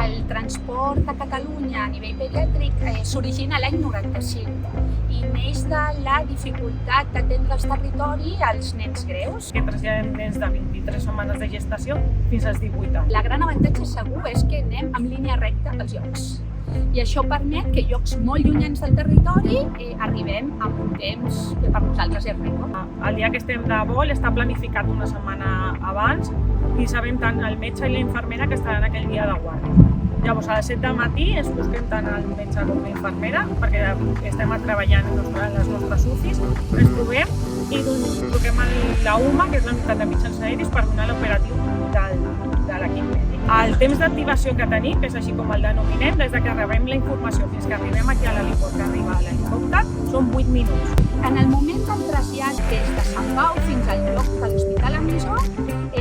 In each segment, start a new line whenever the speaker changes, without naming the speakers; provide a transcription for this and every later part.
El transport a Catalunya a nivell pediàtric s'origina l'any 95 i neix de la dificultat d'atendre el territori als nens greus.
Que traslladem nens de 23 setmanes de gestació fins als 18 anys.
La gran avantatge segur és que anem en línia recta als llocs. I això permet que llocs molt llunyans del territori arribem amb un temps que per nosaltres és rècord.
El dia que estem de vol està planificat una setmana abans i sabem tant el metge i la infermera que estaran aquell dia de guàrdia. Llavors, a les 7 del matí ens busquem tant el metge com la infermera perquè estem treballant en les nostres UCIs, ens trobem i truquem a la UMA, que és la unitat de mitjans aeris, per donar l'operatiu de l'equip mèdic. El temps d'activació que tenim, que és així com el denominem, des que rebem la informació fins que arribem aquí a l'heliport, que arriba a l'helicòpter, són 8 minuts.
En el moment del trasllat des de Sant Pau fins al lloc de l'Hospital Emissor,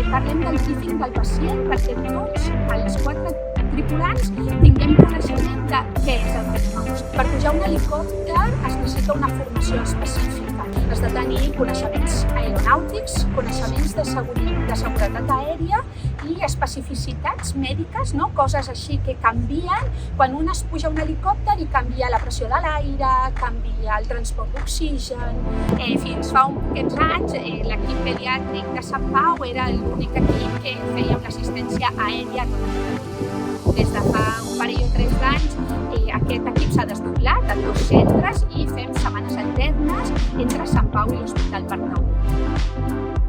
parlem del briefing del pacient perquè tots els 4 tripulants tinguem coneixement de què és el Text. Per pujar un helicòpter es necessita una formació específica. Has de tenir coneixements aeronàutics, coneixements de seguretat aèria i especificitats mèdiques, coses així que canvien quan un es puja a un helicòpter i canvia la pressió de l'aire, canvia el transport d'oxigen. Fins fa pocs anys l'equip pediàtric de Sant Pau era l'únic equip que feia una assistència aèria. Des de fa un parell o 3 d'anys aquest equip s'ha desdoblat a 2 centres i fem setmanes alternes entre Sant Pau i l'Hospital Parc Nou.